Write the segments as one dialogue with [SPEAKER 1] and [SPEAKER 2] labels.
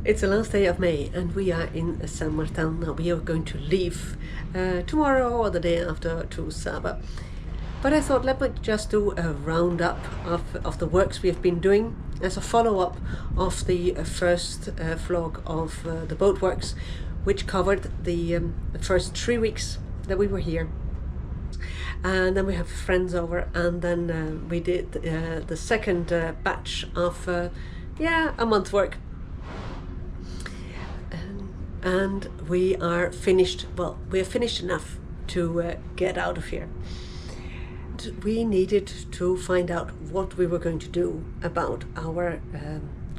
[SPEAKER 1] It's the last day of May and we are in Summertown now. We are going to leave tomorrow or the day after to Saba. But I thought let me just do a roundup of the works we have been doing as a follow-up of the first vlog of the boat works, which covered the first 3 weeks that we were here. And then we have friends over, and then we did the second batch of a month work. And we are finished, well, we are finished enough to get out of here. We needed to find out what we were going to do about our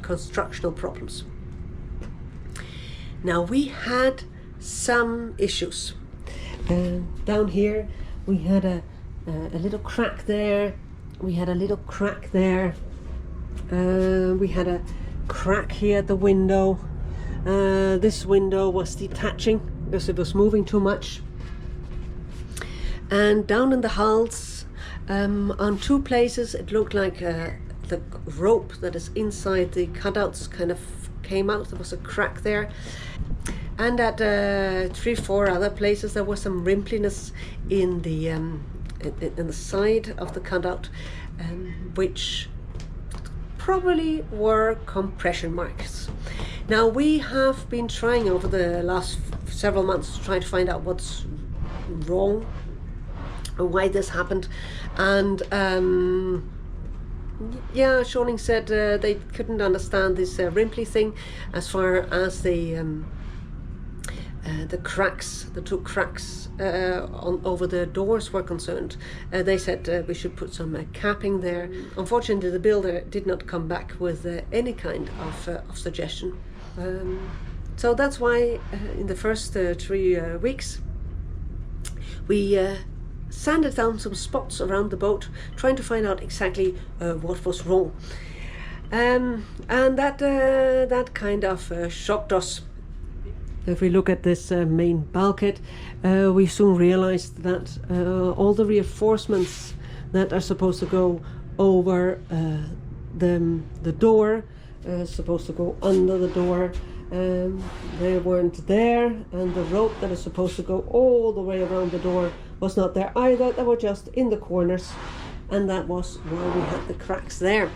[SPEAKER 1] constructional problems. Now we had some issues. Down here we had a little crack there, we had a little crack there, we had a crack here at the window. This window was detaching because it was moving too much. And down in the hulls, on 2 places, it looked like the rope that is inside the cutouts kind of came out. There was a crack there. And at 3-4 other places, there was some rimpliness in the side of the cutout, which probably were compression marks. Now we have been trying over the last several months to try to find out what's wrong and why this happened, and Shoning said they couldn't understand this rimply thing as far as the cracks, the 2 cracks over the doors were concerned. They said we should put some capping there. Unfortunately, the builder did not come back with any kind of suggestion. So that's why in the first 3 weeks we sanded down some spots around the boat, trying to find out exactly what was wrong. And that kind of shocked us. If we look at this main bulkhead, we soon realized that all the reinforcements that are supposed to go over the door, supposed to go under the door, they weren't there, and the rope that is supposed to go all the way around the door was not there either. They were just in the corners, and that was why we had the cracks there.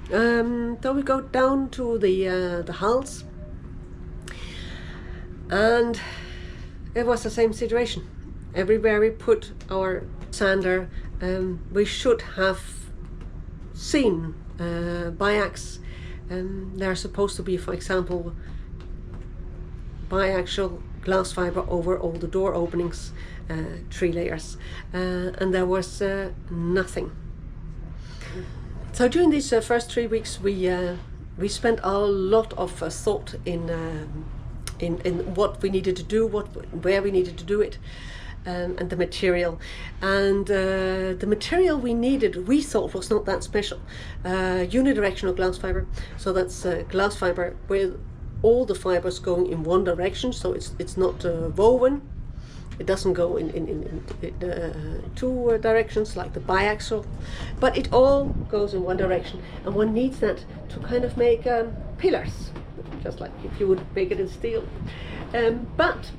[SPEAKER 1] So we go down to the hulls, and it was the same situation. Everywhere we put our sander, we should have seen biax. They're supposed to be, for example, biaxial glass fiber over all the door openings, 3 layers, and there was nothing. So during these first 3 weeks, we spent a lot of thought in what we needed to do, where we needed to do it, and the material. And the material we needed, we thought, was not that special. Unidirectional glass fiber, so that's glass fiber with all the fibers going in one direction, so it's not woven. It doesn't go in 2 directions like the biaxial, but it all goes in one direction, and one needs that to kind of make pillars, just like if you would make it in steel. But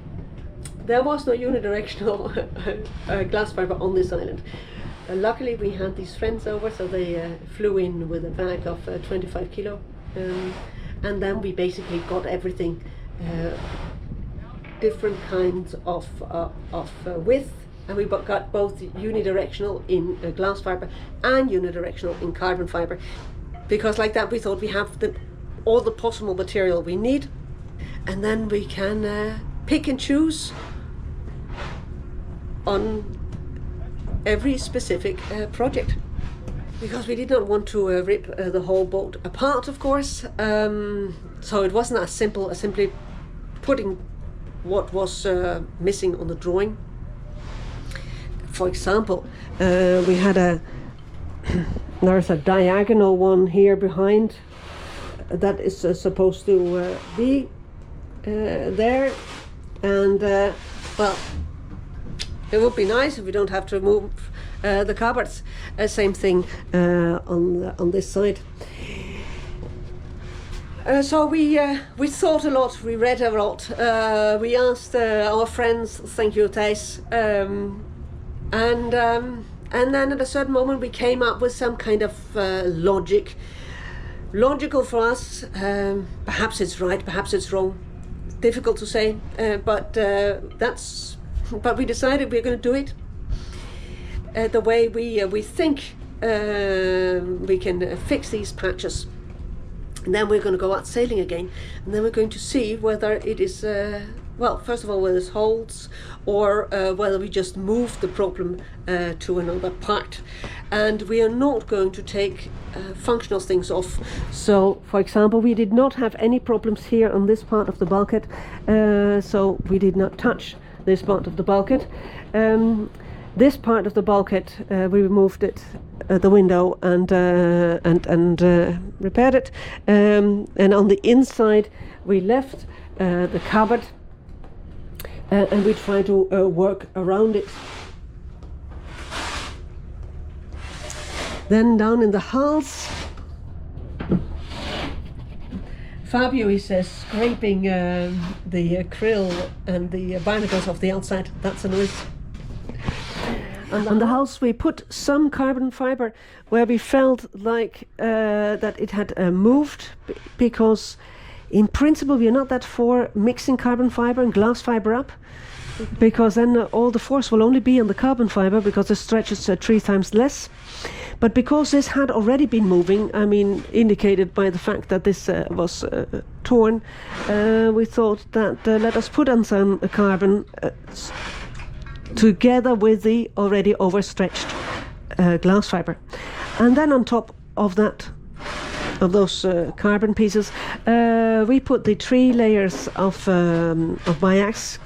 [SPEAKER 1] there was no unidirectional glass fiber on this island. Luckily we had these friends over, so they flew in with a bag of 25 kilo, and then we basically got everything, different kinds of width, and we got both unidirectional in glass fiber and unidirectional in carbon fiber, because like that we thought we have all the possible material we need, and then we can pick and choose on every specific project, because we did not want to rip the whole boat apart, of course. So it wasn't as simple as simply putting what was missing on the drawing. For example, we had there's a diagonal one here behind that is supposed to be there, and well, it would be nice if we don't have to move the cupboards. Same thing on this side. So we thought a lot, we read a lot, we asked our friends, thank you Thijs, and then at a certain moment we came up with some kind of logical for us. Perhaps it's right, perhaps it's wrong, difficult to say, but we decided we're going to do it the way we think we can fix these patches. And then we're going to go out sailing again, and then we're going to see whether it is, well, first of all, whether it's holds, or whether we just move the problem to another part. And we are not going to take functional things off. So, for example, we did not have any problems here on this part of the bulkhead, so we did not touch this part of the bulkhead. This part of the bulkhead, we removed it, the window, and repaired it. And on the inside, we left the cupboard, and we tried to work around it. Then down in the hulls, Fabio is scraping the krill and the barnacles off the outside. That's a noise. On the house we put some carbon fiber where we felt like that it had moved, because in principle we are not that for mixing carbon fiber and glass fiber up, because then all the force will only be on the carbon fiber, because the stretch is 3 times less. But because this had already been moving, I mean indicated by the fact that this was torn, we thought that let us put on some carbon together with the already overstretched glass fiber. And then on top of that, of those carbon pieces, we put the 3 layers of biax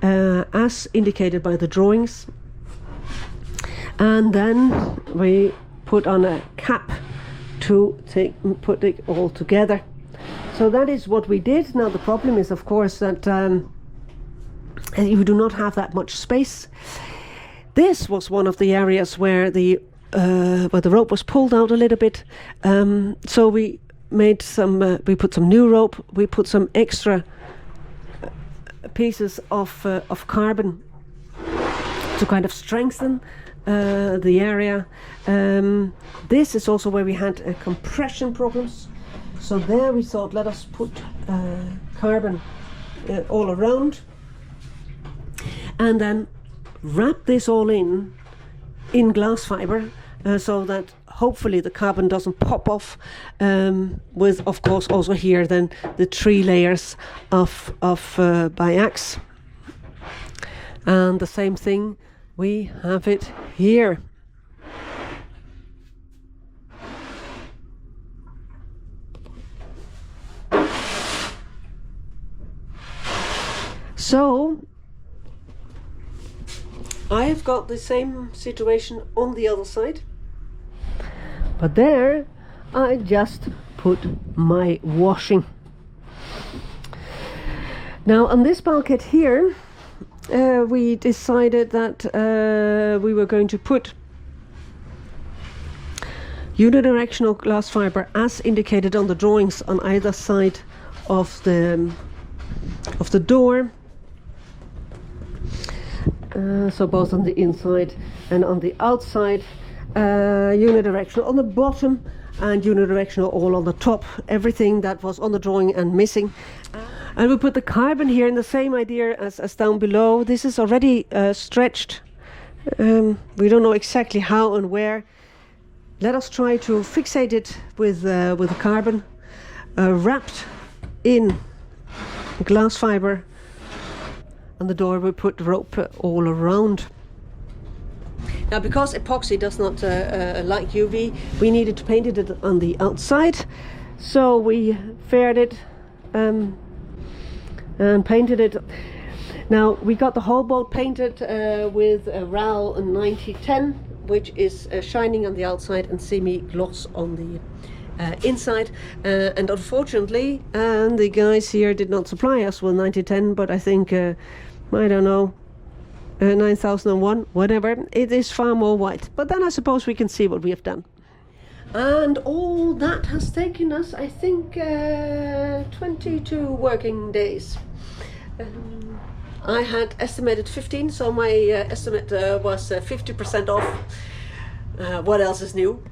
[SPEAKER 1] as indicated by the drawings, and then we put on a cap to put it all together. So that is what we did. Now the problem is, of course, that you do not have that much space. This was one of the areas where the rope was pulled out a little bit. So we made some. We put some new rope. We put some extra pieces of carbon to kind of strengthen the area. This is also where we had compression problems. So there we thought, let us put carbon all around, and then wrap this all in glass fiber, so that hopefully the carbon doesn't pop off, with of course also here then the 3 layers of biax. And the same thing, we have it here. So I've got the same situation on the other side, but there I just put my washing. Now on this bulkhead here, we decided that we were going to put unidirectional glass fiber as indicated on the drawings on either side of the door. So both on the inside and on the outside, unidirectional on the bottom and unidirectional all on the top, everything that was on the drawing and missing. And we put the carbon here in the same idea as down below. This is already stretched. We don't know exactly how and where. Let us try to fixate it with the carbon wrapped in glass fiber. On the door we put rope all around. Now because epoxy does not like UV, we needed to paint it on the outside. So we faired it and painted it. Now we got the whole boat painted with a RAL 9010, which is shining on the outside and semi-gloss on the inside, and unfortunately the guys here did not supply us with 9010, but I think I don't know, 9001, whatever, it is far more white. But then I suppose we can see what we have done. And all that has taken us, I think, 22 working days. I had estimated 15, so my estimate was 50% off. What else is new?